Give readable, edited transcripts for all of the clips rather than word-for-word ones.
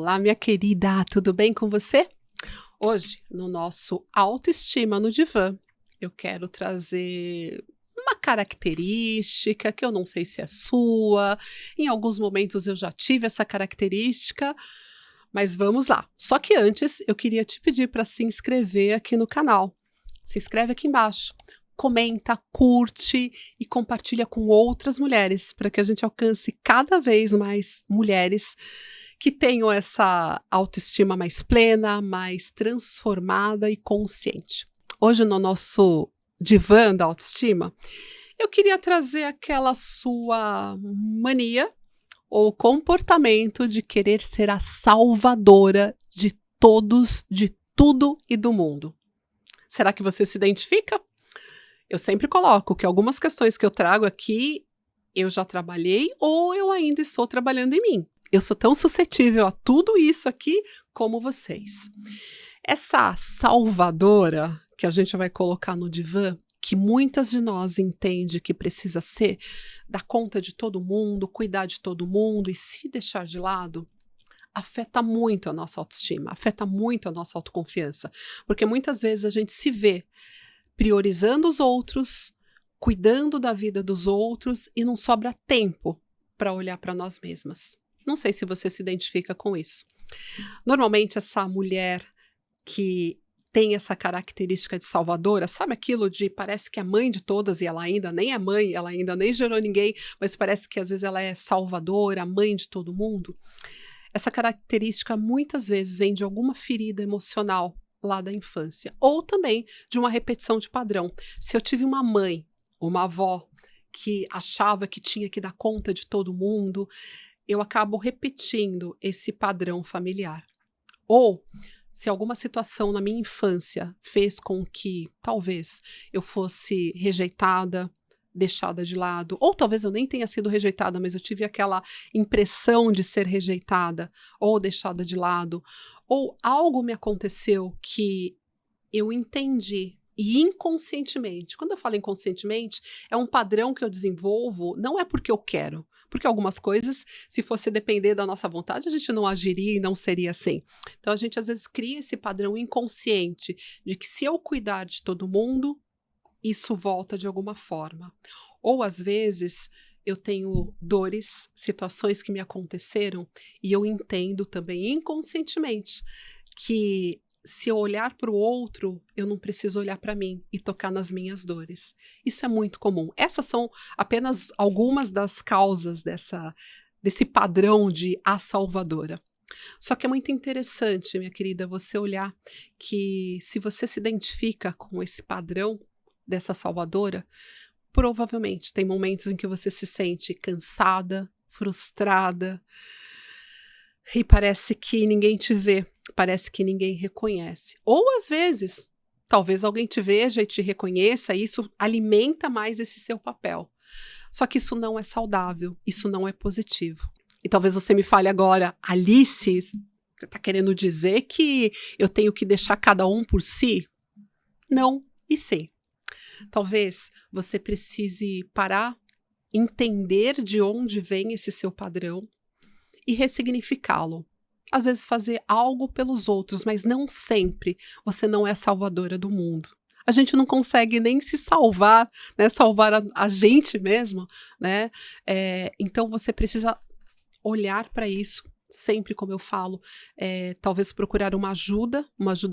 Olá, minha querida, tudo bem com você? Hoje, no nosso Autoestima no Divã, eu quero trazer uma característica que eu não sei se é sua, em alguns momentos eu já tive essa característica, mas vamos lá. Só que antes, eu queria te pedir para se inscrever aqui no canal. Se inscreve aqui embaixo, comenta, curte e compartilha com outras mulheres, para que a gente alcance cada vez mais mulheres que tenham essa autoestima mais plena, mais transformada e consciente. Hoje, no nosso divã da autoestima, eu queria trazer aquela sua mania ou comportamento de querer ser a salvadora de todos, de tudo e do mundo. Será que você se identifica? Eu sempre coloco que algumas questões que eu trago aqui eu já trabalhei ou eu ainda estou trabalhando em mim. Eu sou tão suscetível a tudo isso aqui como vocês. Essa salvadora que a gente vai colocar no divã, que muitas de nós entende que precisa ser, dar conta de todo mundo, cuidar de todo mundo e se deixar de lado, afeta muito a nossa autoestima, afeta muito a nossa autoconfiança, porque muitas vezes a gente se vê priorizando os outros, cuidando da vida dos outros e não sobra tempo para olhar para nós mesmas. Não sei se você se identifica com isso. Normalmente essa mulher que tem essa característica de salvadora, sabe aquilo de parece que é mãe de todas e ela ainda nem é mãe, ela ainda nem gerou ninguém, mas parece que às vezes ela é salvadora, mãe de todo mundo? Essa característica muitas vezes vem de alguma ferida emocional lá da infância, ou também de uma repetição de padrão. Se eu tive uma mãe, uma avó que achava que tinha que dar conta de todo mundo, eu acabo repetindo esse padrão familiar. Ou se alguma situação na minha infância fez com que talvez eu fosse rejeitada, deixada de lado, ou talvez eu nem tenha sido rejeitada, mas eu tive aquela impressão de ser rejeitada ou deixada de lado, ou algo me aconteceu que eu entendi e inconscientemente, quando eu falo inconscientemente, é um padrão que eu desenvolvo, não é porque eu quero, porque algumas coisas, se fosse depender da nossa vontade, a gente não agiria e não seria assim. Então a gente às vezes cria esse padrão inconsciente de que se eu cuidar de todo mundo, isso volta de alguma forma. Ou às vezes eu tenho dores, situações que me aconteceram e eu entendo também inconscientemente que se eu olhar para o outro, eu não preciso olhar para mim e tocar nas minhas dores. Isso é muito comum. Essas são apenas algumas das causas desse padrão de a salvadora. Só que é muito interessante, minha querida, você olhar que se você se identifica com esse padrão dessa salvadora, provavelmente tem momentos em que você se sente cansada, frustrada e parece que ninguém te vê, parece que ninguém reconhece. Ou às vezes, talvez alguém te veja e te reconheça e isso alimenta mais esse seu papel. Só que isso não é saudável, isso não é positivo. E talvez você me fale agora, Alice, você está querendo dizer que eu tenho que deixar cada um por si? Não e sim. Talvez você precise parar, entender de onde vem esse seu padrão e ressignificá-lo. Às vezes fazer algo pelos outros, mas não sempre. Você não é a salvadora do mundo. A gente não consegue nem se salvar, né? Salvar a gente mesmo, né? Então você precisa olhar para isso. Sempre, como eu falo, talvez procurar uma ajuda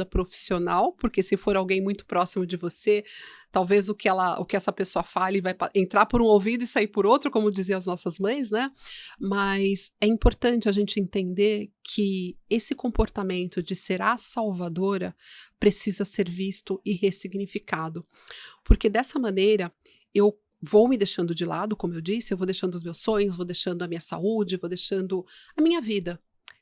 profissional, porque se for alguém muito próximo de você, talvez o que essa pessoa fale vai entrar por um ouvido e sair por outro, como diziam as nossas mães, né? Mas é importante a gente entender que esse comportamento de ser a salvadora precisa ser visto e ressignificado, porque dessa maneira eu vou me deixando de lado, como eu disse, eu vou deixando os meus sonhos, vou deixando a minha saúde, vou deixando a minha vida.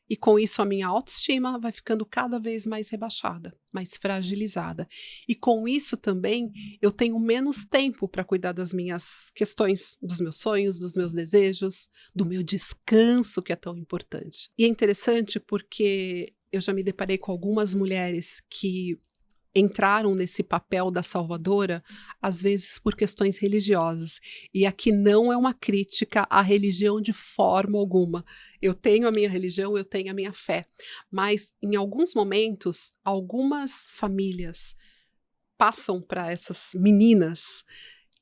E com isso a minha autoestima vai ficando cada vez mais rebaixada, mais fragilizada. E com isso também eu tenho menos tempo para cuidar das minhas questões, dos meus sonhos, dos meus desejos, do meu descanso, que é tão importante. E é interessante porque eu já me deparei com algumas mulheres que entraram nesse papel da salvadora, às vezes por questões religiosas. E aqui não é uma crítica à religião de forma alguma. Eu tenho a minha religião, eu tenho a minha fé. Mas, em alguns momentos, algumas famílias passam para essas meninas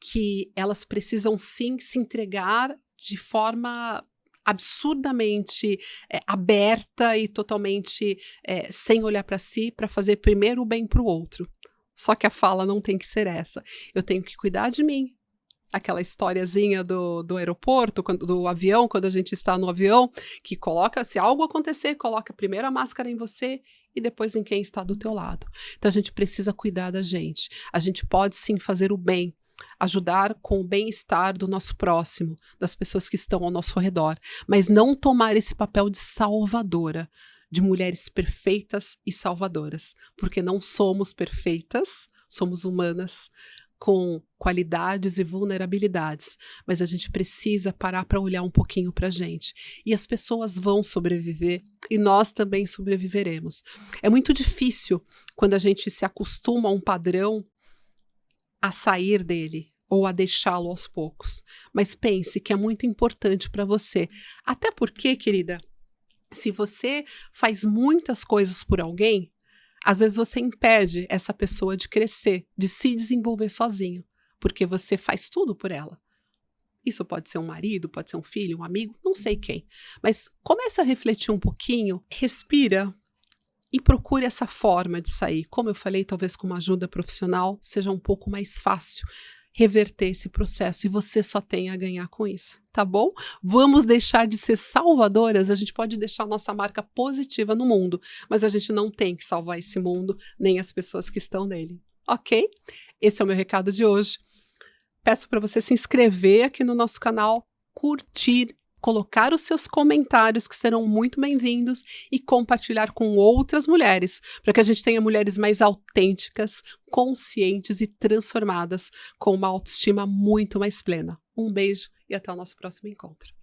que elas precisam sim se entregar de forma absurdamente aberta e totalmente sem olhar para si, para fazer primeiro o bem para o outro. Só que a fala não tem que ser essa. Eu tenho que cuidar de mim. Aquela historiazinha do aeroporto, do avião, quando a gente está no avião, que coloca, se algo acontecer, coloca primeiro a máscara em você e depois em quem está do teu lado. Então a gente precisa cuidar da gente. A gente pode sim fazer o bem, ajudar com o bem-estar do nosso próximo, das pessoas que estão ao nosso redor, mas não tomar esse papel de salvadora, de mulheres perfeitas e salvadoras, porque não somos perfeitas, somos humanas, com qualidades e vulnerabilidades, mas a gente precisa parar para olhar um pouquinho para a gente. E as pessoas vão sobreviver e nós também sobreviveremos. É muito difícil quando a gente se acostuma a um padrão a sair dele ou a deixá-lo aos poucos. Mas pense que é muito importante para você. Até porque, querida, se você faz muitas coisas por alguém, às vezes você impede essa pessoa de crescer, de se desenvolver sozinho, porque você faz tudo por ela. Isso pode ser um marido, pode ser um filho, um amigo, não sei quem. Mas comece a refletir um pouquinho, respira e procure essa forma de sair. Como eu falei, talvez com uma ajuda profissional seja um pouco mais fácil reverter esse processo e você só tem a ganhar com isso, tá bom? Vamos deixar de ser salvadoras, a gente pode deixar nossa marca positiva no mundo, mas a gente não tem que salvar esse mundo, nem as pessoas que estão nele, ok? Esse é o meu recado de hoje. Peço para você se inscrever aqui no nosso canal, curtir, colocar os seus comentários, que serão muito bem-vindos, e compartilhar com outras mulheres, para que a gente tenha mulheres mais autênticas, conscientes e transformadas, com uma autoestima muito mais plena. Um beijo e até o nosso próximo encontro.